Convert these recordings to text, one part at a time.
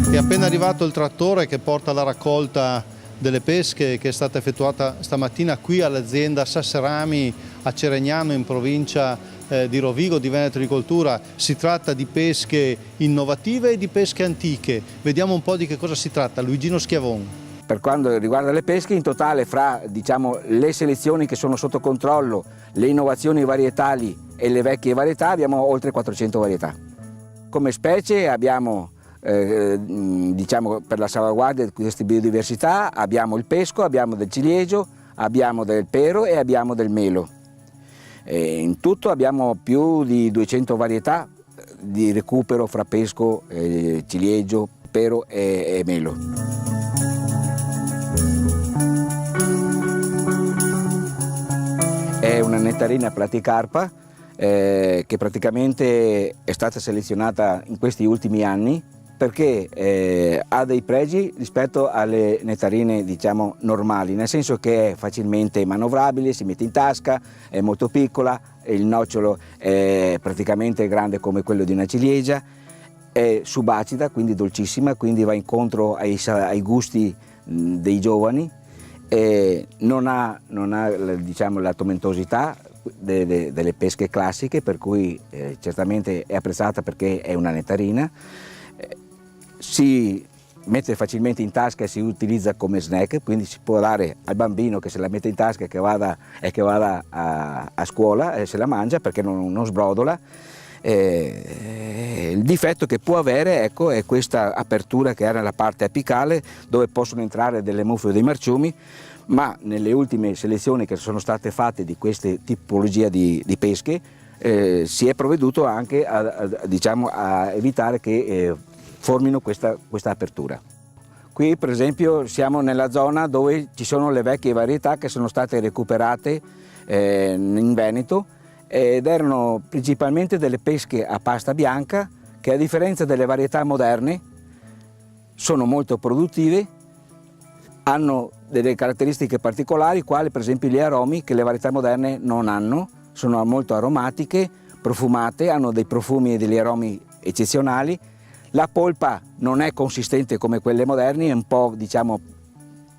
È appena arrivato il trattore che porta la raccolta delle pesche che è stata effettuata stamattina qui all'azienda Sasserami a Ceregnano in provincia di Rovigo di Veneto Agricoltura. Si tratta di pesche innovative e di pesche antiche. Vediamo un po' di che cosa si tratta. Luigino Schiavon. Per quanto riguarda le pesche, in totale fra le selezioni che sono sotto controllo, le innovazioni varietali e le vecchie varietà abbiamo oltre 400 varietà. Come specie abbiamo per la salvaguardia di queste biodiversità abbiamo il pesco, abbiamo del ciliegio, abbiamo del pero e abbiamo del melo. In tutto abbiamo più di 200 varietà di recupero fra pesco, ciliegio, pero e melo. È una nettarina platicarpa che praticamente è stata selezionata in questi ultimi anni perché ha dei pregi rispetto alle nettarine normali, nel senso che è facilmente manovrabile, si mette in tasca, è molto piccola, il nocciolo è praticamente grande come quello di una ciliegia, è subacida, quindi dolcissima, quindi va incontro ai gusti dei giovani, e non ha la tomentosità delle pesche classiche, per cui certamente è apprezzata perché è una nettarina. Si mette facilmente in tasca e si utilizza come snack, quindi si può dare al bambino che se la mette in tasca e che vada a scuola e se la mangia perché non sbrodola. Il difetto che può avere, ecco, è questa apertura che ha nella parte apicale dove possono entrare delle muffe o dei marciumi, ma nelle ultime selezioni che sono state fatte di queste tipologie di pesche si è provveduto anche a evitare che formino questa apertura. Qui per esempio siamo nella zona dove ci sono le vecchie varietà che sono state recuperate in Veneto ed erano principalmente delle pesche a pasta bianca che, a differenza delle varietà moderne, sono molto produttive, hanno delle caratteristiche particolari quali per esempio gli aromi che le varietà moderne non hanno, sono molto aromatiche, profumate, hanno dei profumi e degli aromi eccezionali. La polpa non è consistente come quelle moderni, è un po'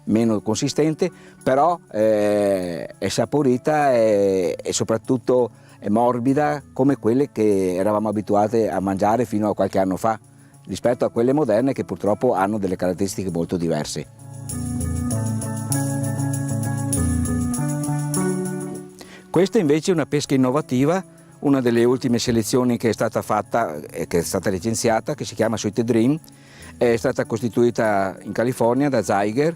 meno consistente, però è saporita e soprattutto è morbida come quelle che eravamo abituati a mangiare fino a qualche anno fa, rispetto a quelle moderne che purtroppo hanno delle caratteristiche molto diverse. Questa invece è una pesca innovativa, una delle ultime selezioni che è stata fatta e che è stata licenziata, che si chiama Sweet Dream, è stata costituita in California da Zeiger.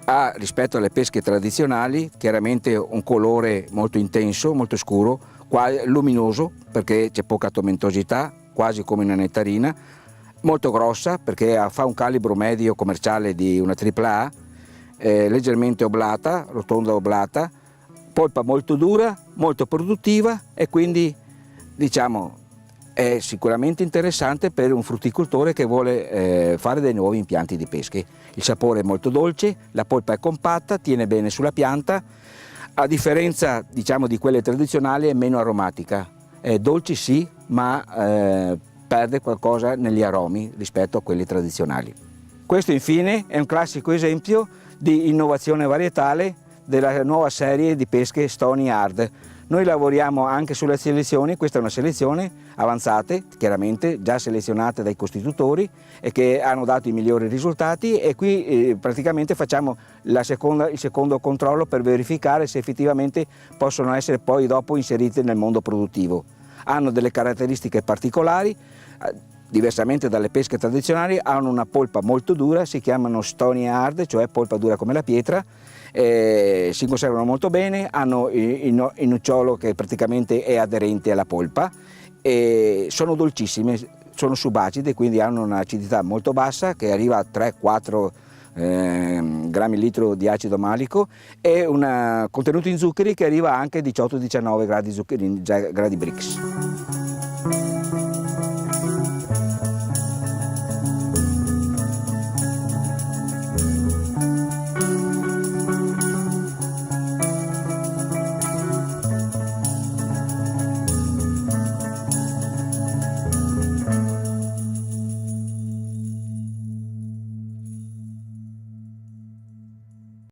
Ha, rispetto alle pesche tradizionali, chiaramente un colore molto intenso, molto scuro, luminoso perché c'è poca tomentosità, quasi come una nettarina, molto grossa perché fa un calibro medio commerciale di una AAA, leggermente oblata, rotonda oblata, polpa molto dura, molto produttiva e quindi è sicuramente interessante per un frutticoltore che vuole fare dei nuovi impianti di pesche. Il sapore è molto dolce, la polpa è compatta, tiene bene sulla pianta, a differenza di quelle tradizionali è meno aromatica, è dolce sì, ma perde qualcosa negli aromi rispetto a quelli tradizionali. Questo infine è un classico esempio di innovazione varietale della nuova serie di pesche Stony Hard. Noi lavoriamo anche sulle selezioni, questa è una selezione avanzate, chiaramente già selezionate dai costitutori e che hanno dato i migliori risultati, e qui praticamente facciamo il secondo controllo per verificare se effettivamente possono essere poi dopo inserite nel mondo produttivo. Hanno delle caratteristiche particolari, diversamente dalle pesche tradizionali, hanno una polpa molto dura, si chiamano Stony Hard, cioè polpa dura come la pietra, si conservano molto bene, hanno il nocciolo che praticamente è aderente alla polpa e sono dolcissime, sono subacide, quindi hanno un'acidità molto bassa che arriva a 3-4 grammi al litro di acido malico e un contenuto in zuccheri che arriva anche a 18-19 gradi, gradi Brix.